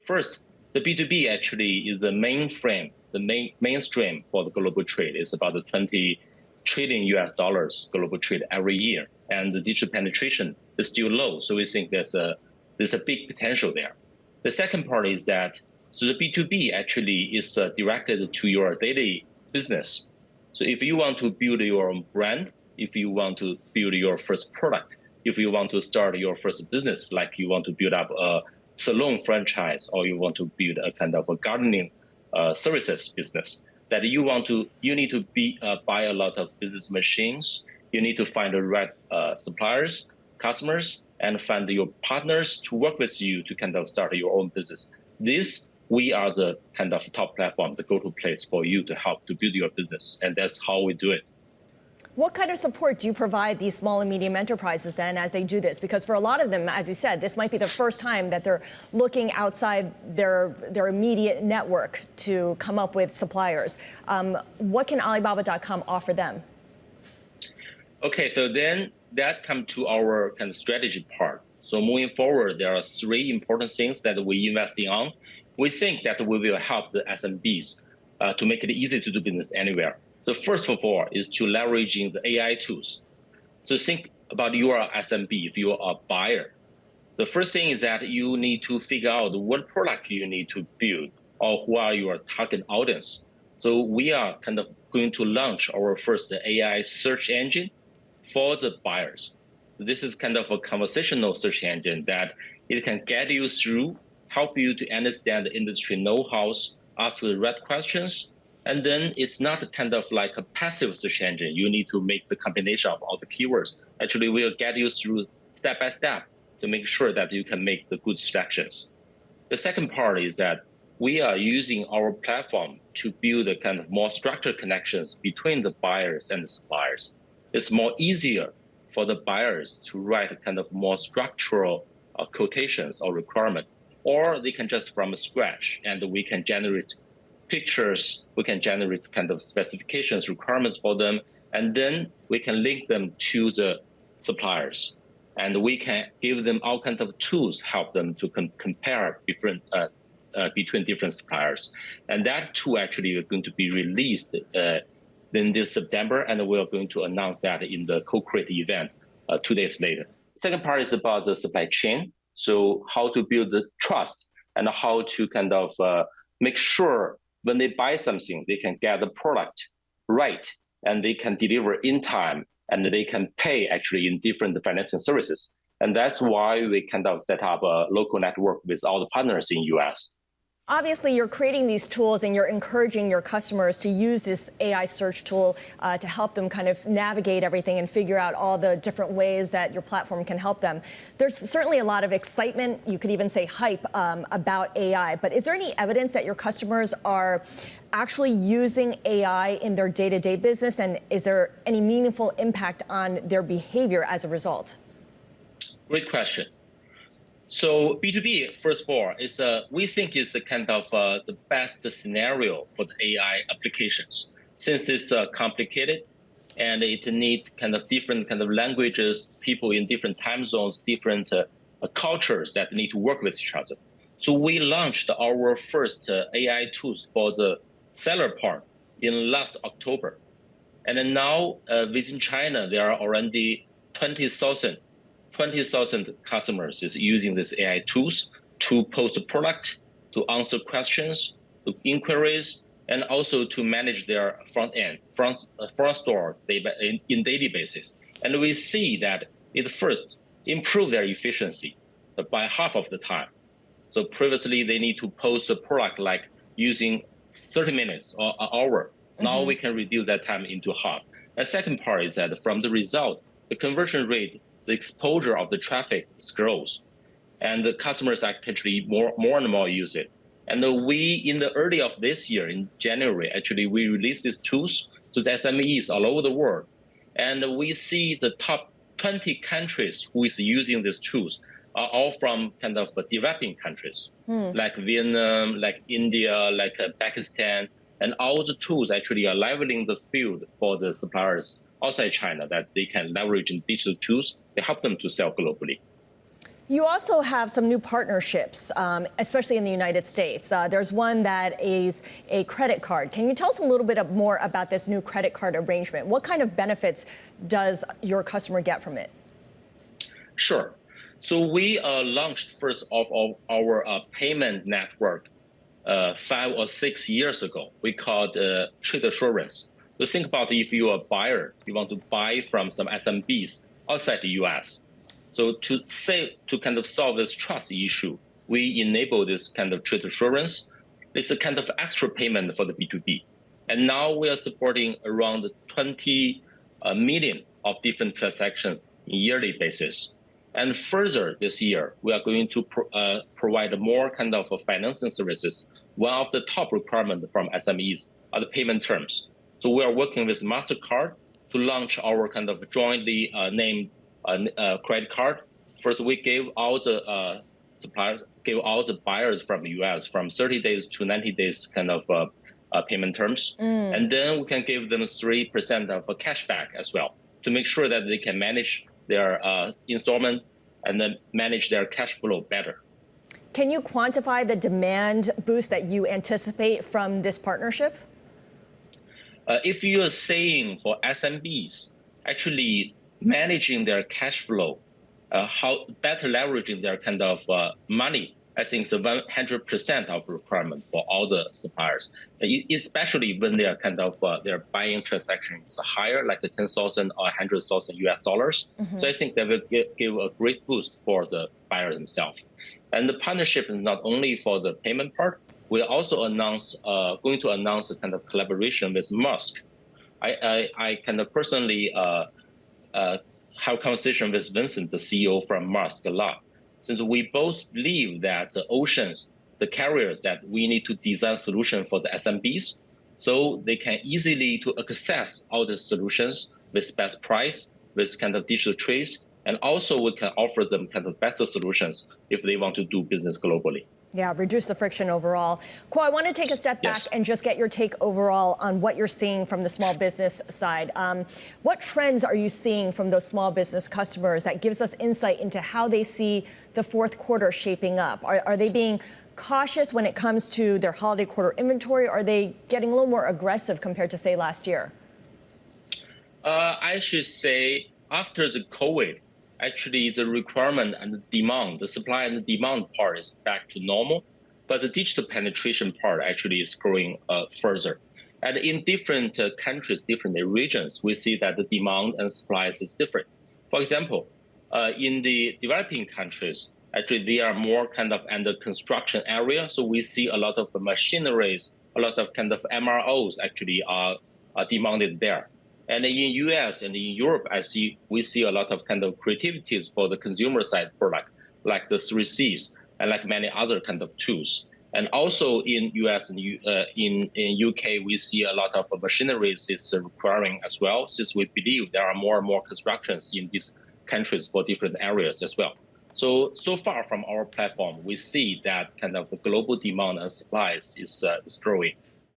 First, the B2B actually is the mainstream for the global trade. It's about the 20 trillion US dollars global trade every year. And the digital penetration is still low. So we think there's a big potential there. The second part is that so the B2B actually is directed to your daily business. So if you want to build your own brand, if you want to build your first product, if you want to start your first business, like you want to build up a salon franchise, or you want to build a kind of a gardening services business, that you need to buy a lot of business machines. You need to find the right suppliers, customers, and find your partners to work with you to kind of start your own business. We are the kind of top platform, the go-to place for you to help to build your business, and that's how we do it. What kind of support do you provide these small and medium enterprises then as they do this? Because for a lot of them, as you said, this might be the first time that they're looking outside their immediate network to come up with suppliers. What can Alibaba.com offer them? Okay, so then that comes to our kind of strategy part. So moving forward, there are three important things that we're investing on. We think that we will help the SMBs to make it easy to do business anywhere. So first of all is to leveraging the AI tools. So think about your SMB if you are a buyer. The first thing is that you need to figure out what product you need to build or who are your target audience. So we are kind of going to launch our first AI search engine for the buyers. This is kind of a conversational search engine that it can guide you through, help you to understand the industry know-hows, ask the right questions, and then it's not kind of like a passive search engine. You need to make the combination of all the keywords. Actually, we'll guide you through step by step to make sure that you can make the good selections. The second part is that we are using our platform to build a kind of more structured connections between the buyers and the suppliers. It's more easier for the buyers to write a kind of more structural quotations or requirement, or they can just from scratch, and we can generate pictures, we can generate kind of specifications, requirements for them, and then we can link them to the suppliers. And we can give them all kinds of tools, help them to compare between different suppliers. And that tool actually is going to be released in this September, and we are going to announce that in the co-create event 2 days later. Second part is about the supply chain. So how to build the trust and how to kind of make sure when they buy something, they can get the product right and they can deliver in time and they can pay actually in different financing services. And that's why we kind of set up a local network with all the partners in US. Obviously, you're creating these tools and you're encouraging your customers to use this AI search tool to help them kind of navigate everything and figure out all the different ways that your platform can help them. There's certainly a lot of excitement, you could even say hype, about AI. But is there any evidence that your customers are actually using AI in their day-to-day business? And is there any meaningful impact on their behavior as a result? Great question. So B2B, first of all, we think is the kind of the best scenario for the AI applications, since it's complicated and it needs kind of different kind of languages, people in different time zones, different cultures that need to work with each other. So we launched our first AI tools for the seller part in last October. And then now within China, there are already 20,000 customers is using these AI tools to post a product, to answer questions, to inquiries, and also to manage their front store in daily basis. And we see that it first improve their efficiency by half of the time. So previously they need to post a product like using 30 minutes or an hour. Now we can reduce that time into half. The second part is that from the result, the conversion rate, the exposure of the traffic grows, and the customers actually more and more use it. And we, in the early of this year, in January, actually, we released these tools to the SMEs all over the world. And we see the top 20 countries who is using these tools are all from kind of developing countries, like Vietnam, like India, like Pakistan, and all the tools actually are leveling the field for the suppliers outside China that they can leverage in digital tools to help them to sell globally. You also have some new partnerships, especially in the United States. There's one that is a credit card. Can you tell us a little bit more about this new credit card arrangement? What kind of benefits does your customer get from it? Sure. So we launched first of our payment network 5 or 6 years ago. We called trade assurance. So think about if you're a buyer, you want to buy from some SMBs outside the US. So to kind of solve this trust issue, we enable this kind of trade assurance. It's a kind of extra payment for the B2B. And now we are supporting around 20 million of different transactions on a yearly basis. And further this year, we are going to provide more kind of financing services. One of the top requirements from SMEs are the payment terms. So we are working with Mastercard to launch our kind of jointly named credit card. First, we gave out the suppliers, gave out the buyers from the US from 30 days to 90 days kind of payment terms. And then we can give them 3% of a cashback as well to make sure that they can manage their installment and then manage their cash flow better. Can you quantify the demand boost that you anticipate from this partnership? If you're saying for SMBs, actually managing their cash flow, how better leveraging their kind of money, I think it's 100% of requirement for all the suppliers, especially when they are kind of their buying transactions higher, like the 10,000 or 100,000 US dollars. So I think that will give a great boost for the buyer themselves. And the partnership is not only for the payment part. We also going to announce a kind of collaboration with Musk. I kind of personally have conversation with Vincent, the CEO from Musk, a lot. Since we both believe that the oceans, the carriers, that we need to design solution for the SMBs so they can easily to access all the solutions with best price, with kind of digital trace, and also we can offer them kind of better solutions if they want to do business globally. Yeah, reduce the friction overall. Kuo, I want to take a step back and just get your take overall on what you're seeing from the small business side. What trends are you seeing from those small business customers that gives us insight into how they see the fourth quarter shaping up? Are they being cautious when it comes to their holiday quarter inventory? Or are they getting a little more aggressive compared to, say, last year? I should say after the COVID, actually, the requirement and the demand, the supply and the demand part is back to normal, but the digital penetration part actually is growing further. And in different countries, different regions, we see that the demand and supply is different. For example, in the developing countries, actually they are more kind of under construction area, so we see a lot of machineries, a lot of kind of MROs actually are demanded there. And in US and in Europe, we see a lot of kind of creativities for the consumer side product, like the 3Cs and like many other kind of tools. And also in US and in UK, we see a lot of machineries is requiring as well, since we believe there are more and more constructions in these countries for different areas as well. So far from our platform, we see that kind of the global demand and supply is growing.